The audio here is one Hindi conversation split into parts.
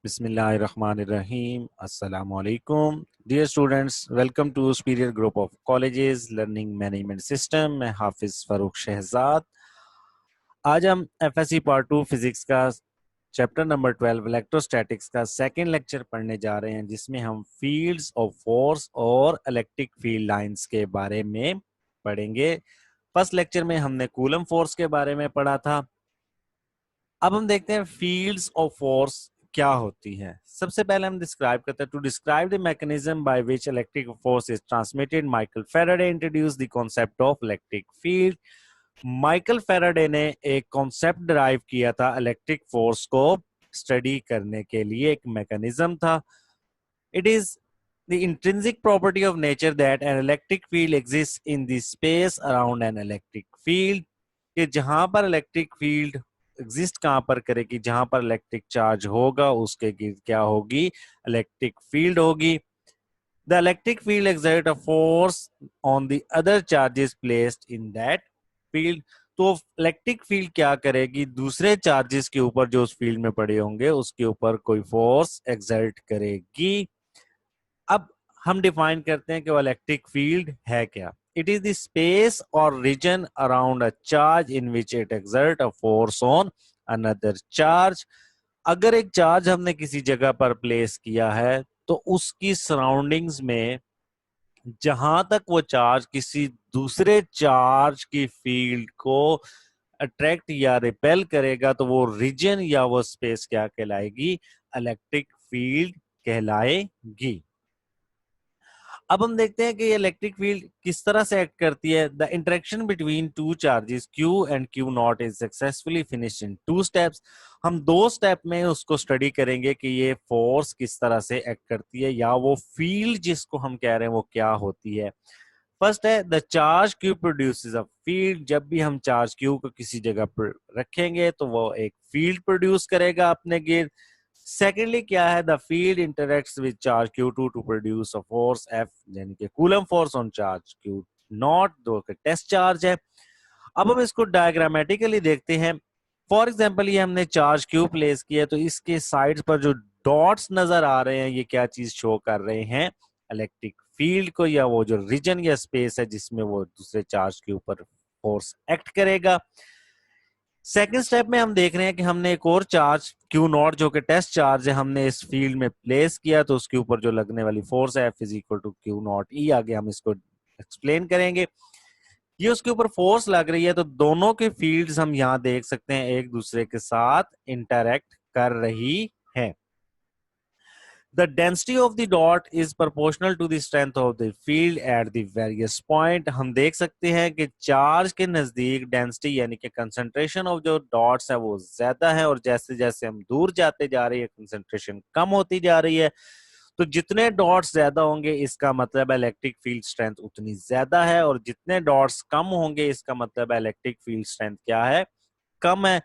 Bismillahirrahmanirrahim. Assalamu alaikum. Dear students, welcome to Superior Group of Colleges Learning Management System. मैं हाफिज फारूक शहजाद। आज हम एफएससी पार्ट 2 फिजिक्स का चैप्टर नंबर 12 इलेक्ट्रोस्टैटिक्स का सेकेंड लेक्चर पढ़ने जा रहे हैं, जिसमें हम फील्ड्स ऑफ फोर्स और इलेक्ट्रिक फील्ड लाइंस के बारे में पढ़ेंगे। फर्स्ट लेक्चर में हमने कूलम फोर्स के बारे में पढ़ा था। अब हम देखते हैं फील्ड्स ऑफ फोर्स क्या होती है। सबसे पहले हम डिस्क्राइब करते हैं। To describe the mechanism by which electric force is transmitted, Michael Faraday introduce the concept of electric field. Michael Faraday ने एक कॉन्सेप्ट डिराइव किया था इलेक्ट्रिक फोर्स को स्टडी करने के लिए। एक मैकेनिज्म था। It is the intrinsic property of nature that an electric field exist in the space around an electric field, कि जहां पर इलेक्ट्रिक फील्ड एग्जिस्ट कहां पर करेगी, जहां पर इलेक्ट्रिक चार्ज होगा उसके गिर्द क्या होगी, इलेक्ट्रिक फील्ड होगी। The electric field exert a force on the other charges placed in that field. तो इलेक्ट्रिक फील्ड क्या करेगी, दूसरे चार्जेस के ऊपर जो उस फील्ड में पड़े होंगे उसके ऊपर कोई फोर्स एक्सर्ट करेगी। अब हम डिफाइन करते हैं कि वो इलेक्ट्रिक फील्ड है क्या। It is the space or region around a charge in which it exert a force on another charge. अगर एक चार्ज हमने किसी जगह पर प्लेस किया है तो उसकी सराउंडिंग्स में जहां तक वो चार्ज किसी दूसरे चार्ज की फील्ड को अट्रैक्ट या रिपेल करेगा तो वो रीजन या वो स्पेस क्या कहलाएगी, इलेक्ट्रिक फील्ड कहलाएगी। अब हम देखते हैं कि ये इलेक्ट्रिक फील्ड किस तरह से एक्ट करती है। The interaction between two charges Q and Q not is successfully finished in 2 steps. हम 2 स्टेप में उसको स्टडी करेंगे कि ये फोर्स किस तरह से एक्ट करती है या वो फील्ड जिसको हम कह रहे हैं वो क्या होती है। फर्स्ट है the charge Q produces a field. जब भी हम चार्ज Q को किसी जगह पर रखेंगे तो वो एक फील्ड प्रोड्यूस करेगा अपने गिर्द। सेकेंडली क्या है, the field interacts with charge Q2 to produce a force F, यानी कि Coulomb force on charge Q naught, दो के टेस्ट चार्ज है। अब हम इसको डायग्रामेटिकली देखते हैं। फॉर एग्जांपल ये हमने चार्ज Q प्लेस किया तो इसके साइड्स पर जो डॉट्स नजर आ रहे हैं ये क्या चीज शो कर रहे हैं, इलेक्ट्रिक फील्ड को, या वो जो रीजन या स्पेस है जिसमें वो दूसरे चार्ज के ऊपर फोर्स एक्ट करेगा। सेकेंड स्टेप में हम देख रहे हैं कि हमने एक और चार्ज Q नॉट जो कि टेस्ट चार्ज है हमने इस फील्ड में प्लेस किया, तो उसके ऊपर जो लगने वाली फोर्स है F is equal to Q naught E। आगे हम इसको एक्सप्लेन करेंगे। ये उसके ऊपर फोर्स लग रही है तो दोनों के फील्ड्स हम यहाँ देख सकते हैं एक दूसरे के साथ इंटरैक्ट कर रही है। The density of the dot is proportional to the strength of the field at the various point। हम देख सकते हैं कि चार्ज के नजदीक डेंसिटी यानी कि कंसंट्रेशन ऑफ जो डॉट्स है वो ज्यादा है, और जैसे जैसे हम दूर जाते जा रही है कंसंट्रेशन कम होती जा रही है। तो जितने डॉट्स ज्यादा होंगे इसका मतलब इलेक्ट्रिक फील्ड स्ट्रेंथ उतनी ज्यादा है, और जितने डॉट्स कम होंगे इसका मतलब इलेक्ट्रिक फील्ड स्ट्रेंथ क्या है, कम है।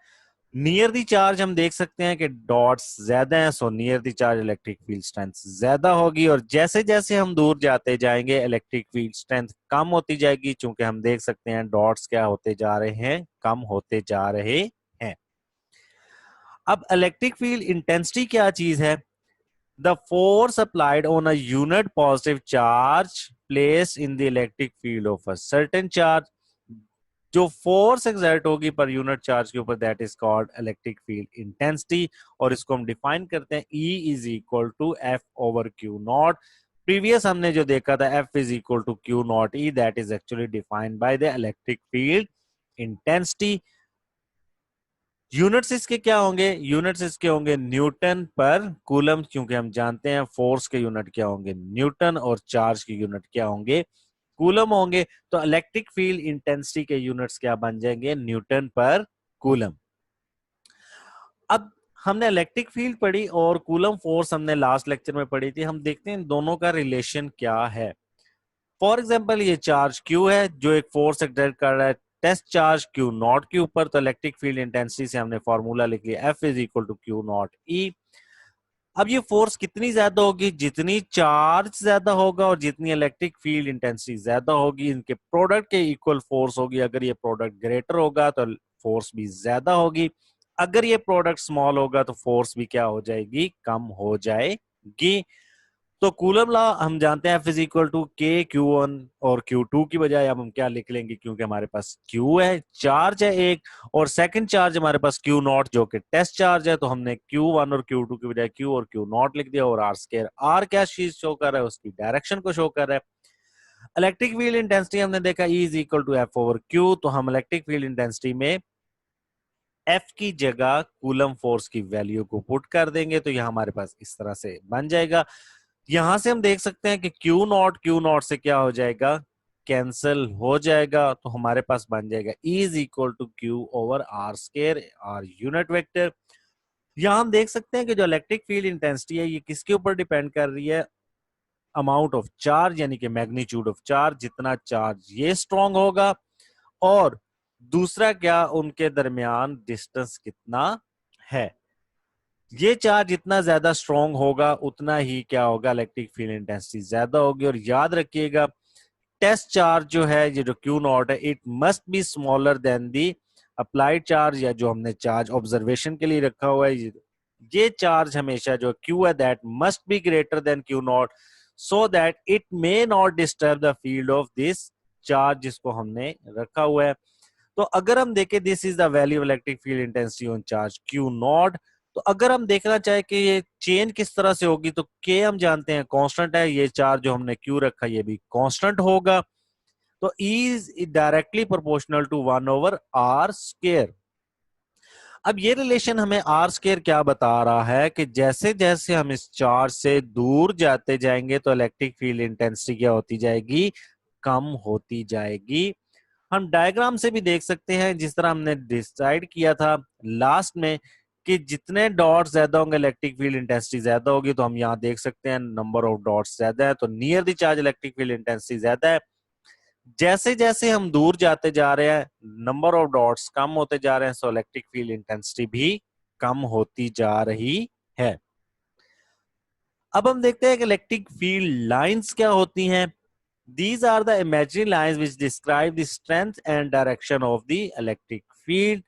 नियर दी चार्ज हम देख सकते हैं कि डॉट्स ज्यादा हैं, so near the charge electric field strength ज्यादा होगी, और जैसे जैसे हम दूर जाते जाएंगे इलेक्ट्रिक फील्ड स्ट्रेंथ कम होती जाएगी, क्योंकि हम देख सकते हैं डॉट्स क्या होते जा रहे हैं, कम होते जा रहे हैं। अब इलेक्ट्रिक फील्ड इंटेंसिटी क्या चीज है, the force applied on a unit positive charge place in the electric field of a certain charge. जो फोर्स एक्सर्ट होगी पर यूनिट चार्ज के ऊपर that is called electric field intensity, और इसको हम डिफाइन करते हैं E is equal to F over Q naught. Previous हमने जो देखा था F is equal to Q naught E, that is actually defined by the electric field intensity. Units इसके क्या होंगे, यूनिट्स इसके होंगे न्यूटन पर कूलम, क्योंकि हम जानते हैं फोर्स के यूनिट क्या होंगे न्यूटन और चार्ज के यूनिट क्या होंगे कूलम होंगे। तो इलेक्ट्रिक फील्ड इंटेंसिटी के यूनिट्स क्या बन जाएंगे, न्यूटन पर कूलम। अब हमने इलेक्ट्रिक फील्ड पढ़ी और कूलम फोर्स हमने लास्ट लेक्चर में पढ़ी थी। हम देखते हैं इन दोनों का रिलेशन क्या है। फॉर एग्जाम्पल ये चार्ज Q है जो एक फोर्स एक्सर्ट कर रहा है टेस्ट चार्ज Q नॉट के ऊपर, तो इलेक्ट्रिक फील्ड इंटेंसिटी से हमने फॉर्मूला लिख लिया F is equal to Q naught E। अब ये फोर्स कितनी ज्यादा होगी, जितनी चार्ज ज्यादा होगा और जितनी इलेक्ट्रिक फील्ड इंटेंसिटी ज्यादा होगी, इनके प्रोडक्ट के इक्वल फोर्स होगी। अगर ये प्रोडक्ट ग्रेटर होगा तो फोर्स भी ज्यादा होगी। अगर ये प्रोडक्ट स्मॉल होगा तो फोर्स भी क्या हो जाएगी, कम हो जाएगी। तो कूलम लॉ हम जानते हैं F इज इक्वल टू के Q1 और Q2 की बजाय अब हम क्या लिख लेंगे, क्योंकि हमारे पास Q है, चार्ज है एक, और सेकंड चार्ज हमारे पास Q नॉट जो कि टेस्ट चार्ज है, तो हमने Q1 और Q2 की बजाय Q और Q नॉट लिख दिया। और आर स्क्वायर, आर क्या चीज शो कर रहा है, उसकी डायरेक्शन को शो कर रहा है। इलेक्ट्रिक फील्ड इंटेंसिटी हमने देखा E is equal to F over Q, तो हम इलेक्ट्रिक फील्ड इंटेंसिटी में F की जगह कूलम फोर्स की वैल्यू को पुट कर देंगे, तो यह हमारे पास इस तरह से बन जाएगा। यहां से हम देख सकते हैं कि क्यू नॉट से क्या हो जाएगा, कैंसिल हो जाएगा, तो हमारे पास बन जाएगा E is equal to Q over r square, r unit vector. यहां हम देख सकते हैं कि जो इलेक्ट्रिक फील्ड इंटेंसिटी है ये किसके ऊपर डिपेंड कर रही है, अमाउंट ऑफ चार्ज, यानी कि मैग्नीट्यूड ऑफ चार्ज, जितना चार्ज ये स्ट्रॉन्ग होगा, और दूसरा क्या, उनके दरमियान डिस्टेंस कितना है। ये चार्ज जितना ज्यादा स्ट्रॉन्ग होगा उतना ही क्या होगा, इलेक्ट्रिक फील्ड इंटेंसिटी ज्यादा होगी। और याद रखिएगा टेस्ट चार्ज जो है, ये जो क्यू नॉट है, it must be smaller than the applied charge, या जो हमने चार्ज ऑब्जर्वेशन के लिए रखा हुआ है, ये चार्ज हमेशा जो क्यू है that must be greater than Q not, so that it may not disturb the field of this charge जिसको हमने रखा हुआ है। तो अगर हम देखें this is the value of electric field intensity on charge Q not, तो अगर हम देखना चाहे कि ये चेंज किस तरह से होगी, तो के हम जानते हैं कांस्टेंट है, ये चार्ज जो हमने क्यू रखा ये भी कांस्टेंट होगा, तो is directly proportional to 1/r²। अब ये रिलेशन हमें आर स्क्वायर क्या बता रहा है कि जैसे जैसे हम इस चार्ज से दूर जाते जाएंगे तो इलेक्ट्रिक फील्ड इंटेंसिटी क्या होती जाएगी, कम होती जाएगी। हम डायग्राम से भी देख सकते हैं, जिस तरह हमने डिसाइड किया था लास्ट में कि जितने डॉट्स ज्यादा होंगे इलेक्ट्रिक फील्ड इंटेंसिटी ज्यादा होगी, तो हम यहाँ देख सकते हैं नंबर ऑफ डॉट्स ज्यादा है, तो near the charge electric field intensity ज्यादा है। जैसे जैसे हम दूर जाते जा रहे हैं नंबर ऑफ डॉट्स कम होते जा रहे हैं, सो इलेक्ट्रिक फील्ड इंटेंसिटी भी कम होती जा रही है। अब हम देखते हैं कि इलेक्ट्रिक फील्ड लाइंस क्या होती हैं। These are the imaginary lines which describe the strength and direction of the electric field.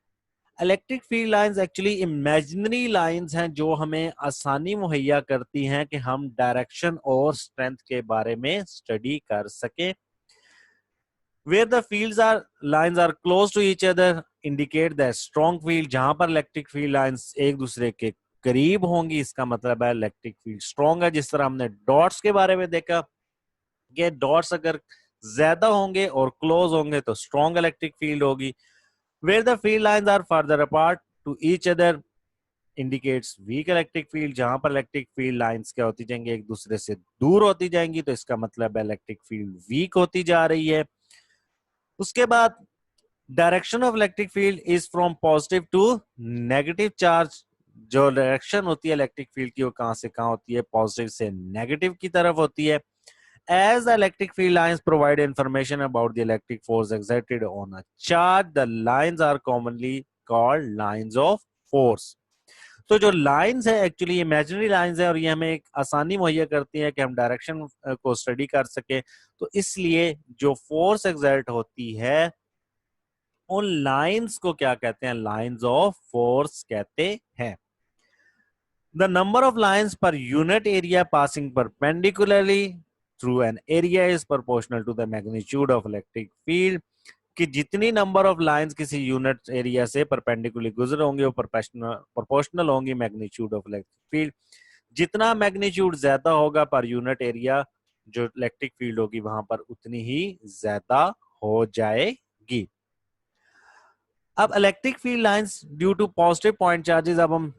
Electric field lines actually imaginary lines हैं जो हमें आसानी मुहैया करती हैं कि हम डायरेक्शन और स्ट्रेंथ के बारे में स्टडी कर सकें। Where the fields are lines are close to each other indicate the strong field, जहां पर इलेक्ट्रिक फील्ड लाइंस एक दूसरे के करीब होंगी इसका मतलब है इलेक्ट्रिक फील्ड स्ट्रॉन्ग है। जिस तरह हमने डॉट्स के बारे में देखा कि डॉट्स अगर ज्यादा होंगे और क्लोज होंगे तो स्ट्रॉन्ग इलेक्ट्रिक फील्ड होगी। Where the field lines are further apart to each other indicates weak electric field, जहां पर इलेक्ट्रिक फील्ड लाइंस क्या होती जाएंगी, एक दूसरे से दूर होती जाएंगी, तो इसका मतलब है इलेक्ट्रिक फील्ड वीक होती जा रही है। उसके बाद direction of electric field is from positive to negative charge. जो डायरेक्शन होती है इलेक्ट्रिक फील्ड की वो कहां से कहां होती है, पॉजिटिव से नेगेटिव की तरफ होती है। As the electric field lines provide information about the electric force exerted on a charge, the lines are commonly called lines of force. तो जो लाइंस है एक्चुअली इमेजिनरी लाइंस है और ये हमें एक आसानी मुहैया करती है कि हम डायरेक्शन को स्टडी कर सके। तो इसलिए जो फोर्स एक्सर्ट होती है उन लाइंस को क्या कहते हैं, लाइंस ऑफ फोर्स कहते हैं। The number of lines per unit area passing perpendicularly through an area is proportional to the magnitude of electric field. कि जितनी नंबर ऑफ लाइंस किसी यूनिट एरिया से परपेंडिकुलर गुजर होंगे वो प्रोपोर्शनल होंगी मैग्नीट्यूड ऑफ इलेक्ट्रिक फील्ड। जितना मैग्नीट्यूड ज्यादा होगा पर यूनिट एरिया जो इलेक्ट्रिक फील्ड होगी वहां पर उतनी ही ज्यादा हो जाएगी। अब electric field lines due to positive point charges, अब हम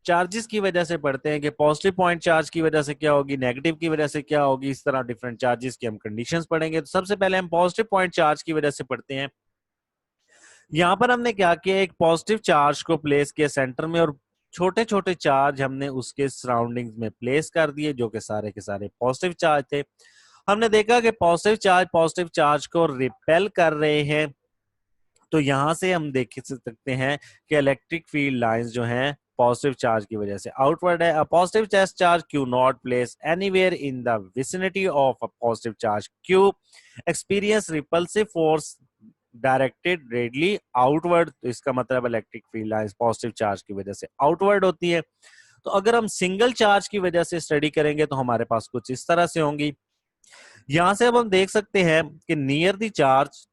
चार्जेस की वजह से पढ़ते हैं कि पॉजिटिव पॉइंट चार्ज की वजह से क्या होगी, नेगेटिव की वजह से क्या होगी, इस तरह डिफरेंट चार्जेस की हम कंडीशंस पढ़ेंगे। तो सबसे पहले हम पॉजिटिव पॉइंट चार्ज की वजह से पढ़ते हैं। यहां पर हमने क्या किया, एक पॉजिटिव चार्ज को प्लेस किया सेंटर में और छोटे छोटे चार्ज हमने उसके सराउंडिंग्स में प्लेस कर दिए जो कि सारे के सारे पॉजिटिव चार्ज थे। हमने देखा कि पॉजिटिव चार्ज को रिपेल कर रहे हैं, तो यहां से हम देख सकते हैं कि इलेक्ट्रिक फील्ड लाइंस जो हैं पॉजिटिव चार्ज की वजह से आउटवर्ड है। A positive charge Q naught place anywhere in the vicinity of a positive charge Q experience repulsive force directed radially outward, तो इसका मतलब electric field lines positive charge की वजह से आउटवर्ड होती है। तो अगर हम सिंगल चार्ज की वजह से स्टडी करेंगे तो हमारे पास कुछ इस तरह से होंगी। यहां से अब हम देख सकते हैं कि near the charge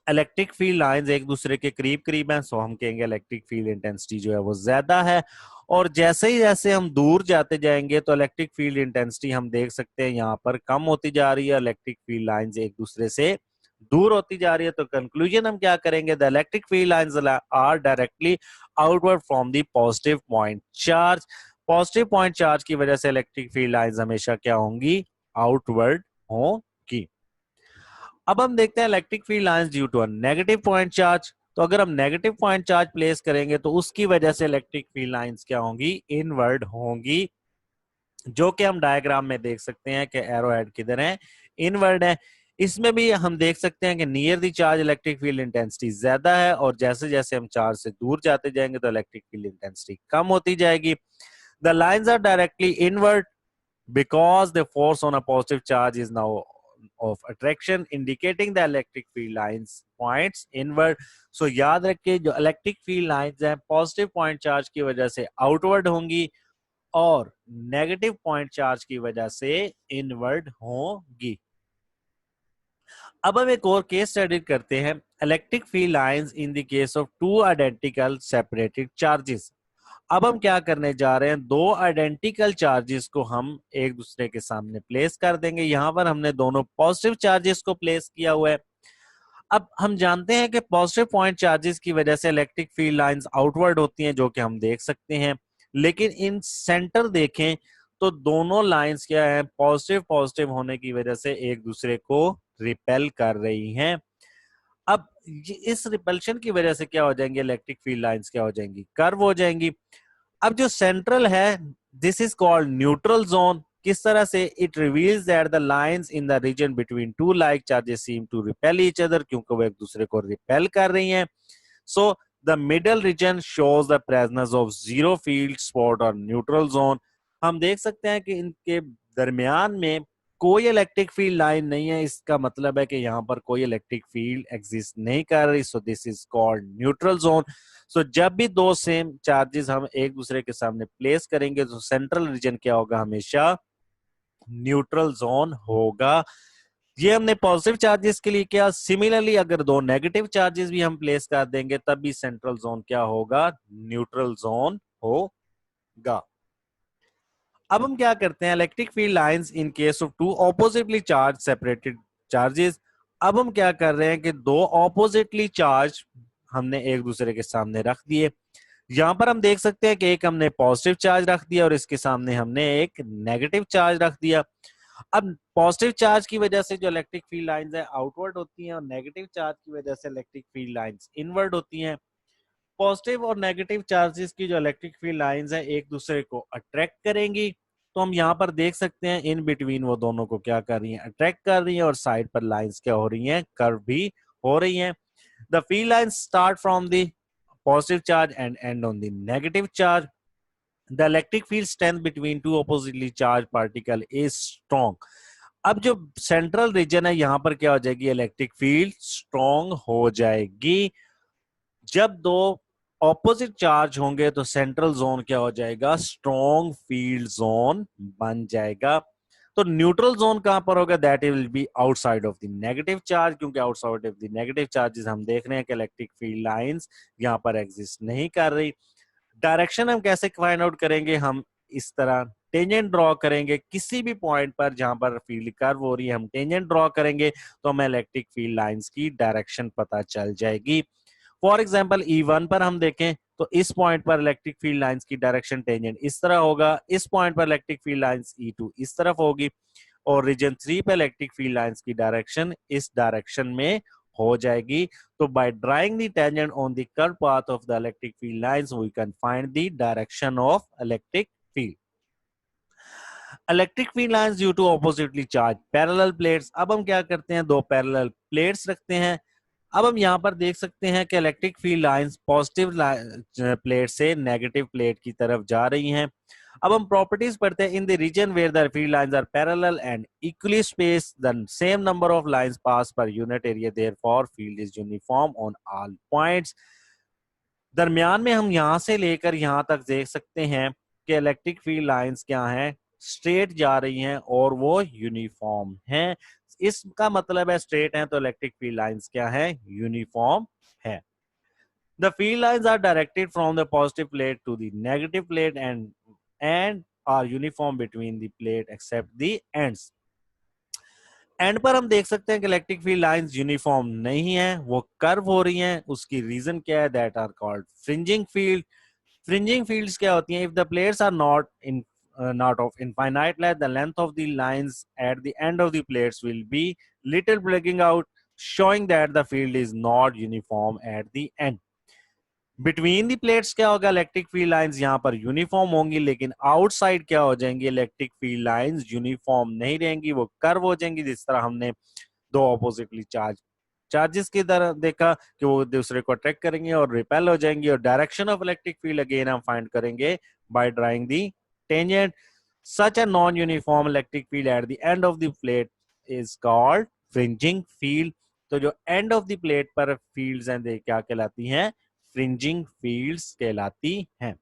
electric field lines एक दूसरे के करीब करीब हैं, सो हम कहेंगे इलेक्ट्रिक फील्ड इंटेंसिटी जो है वो ज्यादा है। और जैसे ही जैसे हम दूर जाते जाएंगे तो इलेक्ट्रिक फील्ड इंटेंसिटी हम देख सकते हैं यहाँ पर कम होती जा रही है, इलेक्ट्रिक फील्ड लाइंस एक दूसरे से दूर होती जा रही है। तो कंक्लूजन हम क्या करेंगे, the electric field lines are directly outward from the positive point charge. Positive point charge की वजह से इलेक्ट्रिक फील्ड लाइंस हमेशा क्या होंगी, आउटवर्ड होंगी। अब हम देखते हैं electric field lines due to a negative point charge. तो अगर हम नेगेटिव पॉइंट चार्ज प्लेस करेंगे तो उसकी वजह से इलेक्ट्रिक फील्ड लाइंस क्या होंगी, इनवर्ड होंगी, जो कि हम डायग्राम में देख सकते हैं कि एरो हेड किधर है, इनवर्ड है। इसमें भी हम देख सकते हैं कि near the charge electric field intensity ज्यादा है और जैसे जैसे हम चार्ज से दूर जाते जाएंगे तो इलेक्ट्रिक फील्ड इंटेंसिटी कम होती जाएगी। The lines are directly inward because the force on a positive charge is now of attraction indicating the electric field lines points inward। so याद रखिए जो इलेक्ट्रिक फील्ड लाइंस हैं पॉजिटिव पॉइंट चार्ज की वजह से आउटवर्ड होंगी और नेगेटिव पॉइंट चार्ज की वजह से इनवर्ड होंगी। अब हम एक और केस स्टडी करते हैं, electric field lines in the case of two identical separated charges. अब हम क्या करने जा रहे हैं, दो आइडेंटिकल चार्जेस को हम एक दूसरे के सामने प्लेस कर देंगे। यहां पर हमने दोनों पॉजिटिव चार्जेस को प्लेस किया हुआ है। अब हम जानते हैं कि पॉजिटिव पॉइंट चार्जेस की वजह से इलेक्ट्रिक फील्ड लाइंस आउटवर्ड होती हैं, जो कि हम देख सकते हैं। लेकिन इन सेंटर देखें तो दोनों लाइंस क्या है, पॉजिटिव पॉजिटिव होने की वजह से एक दूसरे को रिपेल कर रही हैं। अब इस रिपल्शन की वजह से क्या हो जाएंगे, इलेक्ट्रिक फील्ड लाइंस क्या हो जाएंगी, कर्व हो जाएंगी। अब जो सेंट्रल है, this is called neutral zone. किस तरह से, it reveals that the lines in the region between two like charges seem to repel each other, क्योंकि वो एक दूसरे को रिपेल कर रही हैं। So the middle region shows the presence of zero field spot और न्यूट्रल जोन। हम देख सकते हैं कि इनके दरमियान में कोई इलेक्ट्रिक फील्ड लाइन नहीं है, इसका मतलब है कि यहाँ पर कोई इलेक्ट्रिक फील्ड एग्जिस्ट नहीं कर रही। So this is called neutral zone. So जब भी दो सेम चार्जेस हम एक दूसरे के सामने प्लेस करेंगे तो सेंट्रल रीजन क्या होगा, हमेशा न्यूट्रल जोन होगा। ये हमने पॉजिटिव चार्जेस के लिए किया। सिमिलरली अगर दो नेगेटिव चार्जेस भी हम प्लेस कर देंगे तब भी सेंट्रल जोन क्या होगा, न्यूट्रल जोन होगा। अब हम क्या करते हैं, electric field lines in case of two oppositely charge separated charges. अब हम क्या कर रहे हैं कि दो ऑपोजिटली चार्ज हमने एक दूसरे के सामने रख दिए। यहां पर हम देख सकते हैं कि एक हमने पॉजिटिव चार्ज रख दिया और इसके सामने हमने एक नेगेटिव चार्ज रख दिया। अब पॉजिटिव चार्ज की वजह से जो इलेक्ट्रिक फील्ड लाइंस है आउटवर्ड होती हैं और नेगेटिव चार्ज की वजह से इलेक्ट्रिक फील्ड लाइंस इनवर्ड होती हैं। पॉजिटिव और नेगेटिव चार्जेस की जो इलेक्ट्रिक फील्ड लाइंस है एक दूसरे को अट्रैक्ट करेंगी। तो हम यहाँ पर देख सकते हैं इन बिटवीन वो दोनों को क्या कर रही हैं, अट्रैक्ट कर रही हैं और साइड पर लाइंस क्या हो रही हैं, कर्व भी हो रही हैं। The field lines start from the positive charge and and on the negative charge. The electric field strength between two oppositely charge particle is strong. अब जो सेंट्रल रीजन है यहाँ पर क्या हो जाएगी, इलेक्ट्रिक फील्ड स्ट्रॉन्ग हो जाएगी। जब दो ऑपोजिट चार्ज होंगे तो सेंट्रल जोन क्या हो जाएगा, स्ट्रॉन्ग फील्ड जोन बन जाएगा। तो न्यूट्रल जोन कहां पर होगा, that will be outside of the negative charge, क्योंकि outside of the negative charges हम देख रहे हैं कि इलेक्ट्रिक फील्ड लाइंस यहां पर एग्जिस्ट नहीं कर रही। डायरेक्शन हम कैसे फाइंड आउट करेंगे, हम इस तरह टेंजेंट ड्रॉ करेंगे किसी भी पॉइंट पर जहां पर फील्ड कर्व हो रही है, हम टेंजेंट ड्रॉ करेंगे तो हमें इलेक्ट्रिक फील्ड लाइंस की डायरेक्शन पता चल जाएगी। फॉर एग्जाम्पल E1 पर हम देखें तो इस पॉइंट पर इलेक्ट्रिक फील्ड लाइंस की डायरेक्शन टेंजेंट इस तरह होगा, इस पॉइंट पर इलेक्ट्रिक फील्ड लाइंस E2 इस तरफ होगी और रीजन 3 पर इलेक्ट्रिक फील्ड लाइंस की डायरेक्शन इस डायरेक्शन में हो जाएगी। तो by drawing the tangent on the curve path of the electric field lines we can find the direction of electric field. Electric field lines due to oppositely charge parallel plates. अब हम क्या करते हैं, दो पैरेलल प्लेट्स रखते हैं। अब हम यहाँ पर देख सकते हैं कि electric field lines positive plate से नेगेटिव प्लेट की तरफ जा रही हैं। अब हम प्रॉपर्टीज पढ़ते हैं. In the region where the field lines are parallel and equally space the same number of lines pass per unit area, therefore field is uniform on all points. दरमियान में हम यहां से लेकर यहां तक देख सकते हैं कि इलेक्ट्रिक फील्ड लाइंस क्या हैं, स्ट्रेट जा रही हैं और वो यूनिफॉर्म हैं. इसका मतलब है स्ट्रेट हैं तो इलेक्ट्रिक फील्ड लाइंस क्या है, यूनिफॉर्म है. The field lines are directed from the positive plate to the negative plate and are uniform between the plate except the ends. And पर हम देख सकते हैं कि इलेक्ट्रिक फील्ड लाइंस यूनिफॉर्म नहीं है, वो कर्व हो रही हैं. उसकी रीजन क्या है, that are called fringing field. Fringing fields क्या होती हैं, if the plates are not of infinite length, the length of the lines at the end of the plates will be little breaking out, showing that the field is not uniform at the end. Between the plates क्या होगा, इलेक्ट्रिक फील्ड लाइंस यहाँ पर यूनिफॉर्म होंगी, लेकिन आउटसाइड क्या हो जाएंगी, इलेक्ट्रिक फील्ड लाइंस यूनिफॉर्म नहीं रहेंगी, वो कर्व हो जाएंगी. जिस तरह हमने दो ऑपोजिटली चार्जेस की तरह देखा कि वो दूसरे को अट्रैक्ट करेंगे और रिपेल हो जाएंगी. और direction of electric field again हम फाइंड करेंगे by drawing the tangent. Such a non uniform electric field at the end of the plate is called fringing field. तो जो एंड ऑफ द प्लेट पर फील्ड्स हैं, क्या कहलाती हैं, फ्रिंजिंग फील्ड्स कहलाती हैं.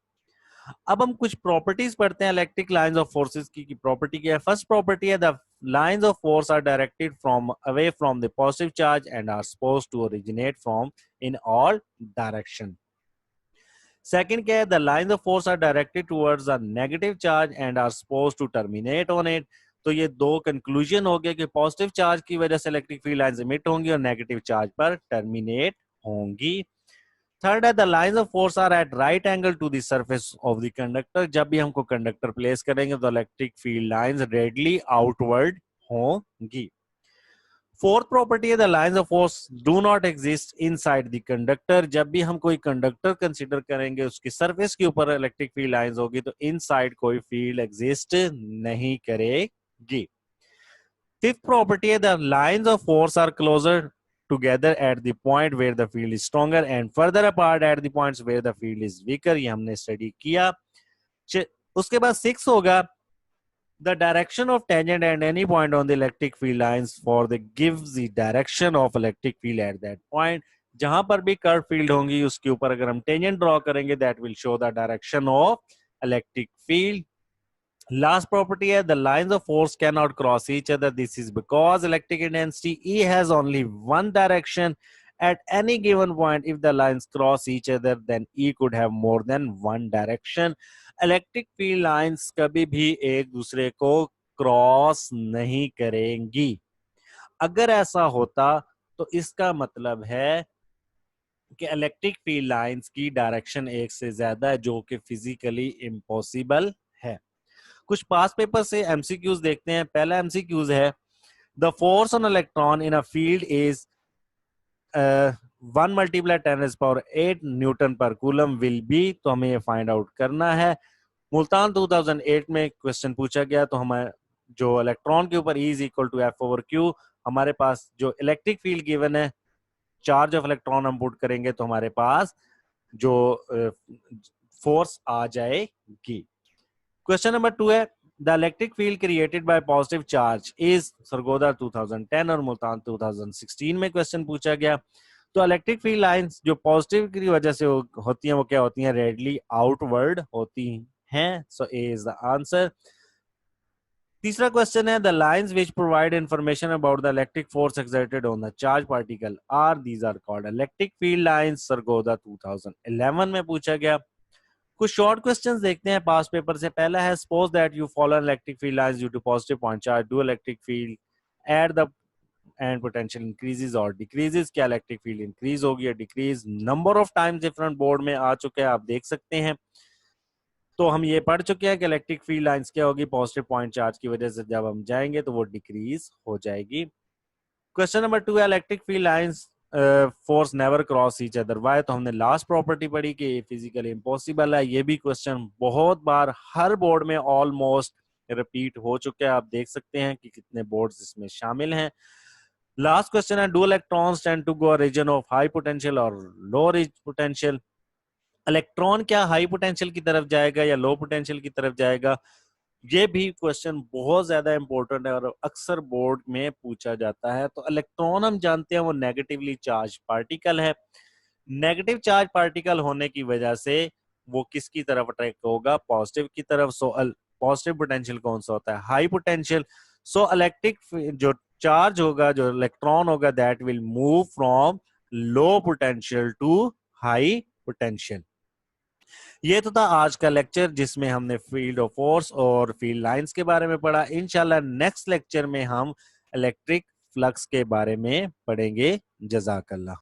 अब हम कुछ प्रॉपर्टीज पढ़ते हैं इलेक्ट्रिक लाइंस ऑफ फोर्सेस की प्रॉपर्टी क्या है. फर्स्ट प्रॉपर्टी है, the lines of force are directed from away from the positive charge and are supposed to originate from in all direction. Second क्या है, the lines of force are directed towards a negative charge and are supposed to terminate on it. तो ये दो कंक्लूजन हो गए कि पॉजिटिव चार्ज की वजह से इलेक्ट्रिक फील्ड लाइंस इमिट होंगी और नेगेटिव चार्ज पर टर्मिनेट होंगी. थर्ड है, the lines of force are at right angle to the surface of the conductor. जब भी हमको कंडक्टर प्लेस करेंगे तो electric field lines radially outward होंगी. फोर्थ प्रॉपर्टी है, the lines of force do not exist inside the conductor. जब भी हम कोई कंडक्टर कंसीडर करेंगे उसकी सरफेस के ऊपर इलेक्ट्रिक फील्ड लाइंस होगी तो इनसाइड कोई फील्ड एग्जिस्ट नहीं करेगी. फिफ्थ प्रॉपर्टी है, the lines of force are closer together at the point where the field is stronger and further apart at the points where the field is weaker. ये हमने स्टडी किया. उसके बाद 6 होगा, the direction of tangent at any point on the electric field lines for the gives the direction of electric field at that point. जहां पर भी कर्व फील्ड होंगी उसके ऊपर अगर हम टेंजेंट ड्रॉ करेंगे that will show the direction of electric field. Last property है, the lines of force cannot cross each other. This is because electric intensity E has only one direction at any given point. If the lines cross each other, then E could have more than one direction. Electric field lines कभी भी एक दूसरे को क्रॉस नहीं करेंगी. अगर ऐसा होता तो इसका मतलब है कि इलेक्ट्रिक फील्ड लाइंस की डायरेक्शन एक से ज्यादा है, जो कि फिजिकली इम्पॉसिबल है. कुछ पास पेपर से एमसीक्यूज देखते हैं. पहला एमसीक्यूज है, the force on electron in a field is 1 × 10⁸ Newton पर कूलम विल बी. तो हमें ये फाइंड आउट करना है. मुल्तान 2008 में क्वेश्चन पूछा गया, तो हमें जो इलेक्ट्रॉन के ऊपर E is equal to F/Q, हमारे पास जो इलेक्ट्रिक फील्ड गिवन है, चार्ज ऑफ इलेक्ट्रॉन हम पुट करेंगे तो हमारे पास जो फोर्स आ जाएगी. क्वेश्चन नंबर 2 है, the electric field created by positive charge is. Sargodha 2010 और मुल्तान 2016 में क्वेश्चन पूछा गया. तो इलेक्ट्रिक फील्ड लाइंस जो पॉजिटिव की वजह से होती हैं वो क्या होती हैं, रेडियली आउटवर्ड होती हैं. So A is the answer. तीसरा क्वेश्चन है, the lines which provide information about the electric force exerted on the charge particle are these are called electric field lines. Sargodha 2011 में पूछा गया. कुछ शॉर्ट क्वेश्चंस देखते हैं पास पेपर से. पहला है, suppose that you follow electric field lines due to positive point charge, do electric field at the end potential increases और डिक्रीजेस. क्या इलेक्ट्रिक फील्ड इंक्रीज होगी या decrease? Number of times different board में आ चुके हैं, आप देख सकते हैं. तो हम ये पढ़ चुके हैं कि इलेक्ट्रिक फील्ड लाइंस क्या होगी, पॉजिटिव पॉइंट चार्ज की वजह से जब हम जाएंगे तो वो डिक्रीज हो जाएगी. क्वेश्चन नंबर 2 है, electric field lines force never cross each other. Why? तो हमने लास्ट प्रॉपर्टी पढ़ी कि फिजिकली इम्पॉसिबल है. ये भी क्वेश्चन बहुत बार हर बोर्ड में ऑलमोस्ट रिपीट हो चुका है. आप देख सकते हैं कि कितने बोर्ड्स इसमें शामिल हैं. लास्ट क्वेश्चन है, do electrons tend to go region of high potential और लो पोटेंशियल. इलेक्ट्रॉन क्या हाई पोटेंशियल की तरफ जाएगा या लो पोटेंशियल की तरफ जाएगा? ये भी क्वेश्चन बहुत ज्यादा इंपॉर्टेंट है और अक्सर बोर्ड में पूछा जाता है। तो इलेक्ट्रॉन हम जानते हैं वो नेगेटिवली चार्ज पार्टिकल है। नेगेटिव चार्ज पार्टिकल होने की वजह से वो किसकी तरफ अट्रैक्ट होगा? पॉजिटिव की तरफ। सो पॉजिटिव पोटेंशियल कौन सा होता है? High potential. सो इलेक्ट्रिक जो चार्ज होगा, जो इलेक्ट्रॉन होगा, that will move from low potential to high potential. ये तो था आज का लेक्चर जिसमें हमने फील्ड ऑफ फोर्स और फील्ड लाइंस के बारे में पढ़ा। इंशाल्लाह नेक्स्ट लेक्चर में हम इलेक्ट्रिक फ्लक्स के बारे में पढ़ेंगे। जज़ाकल्लाह।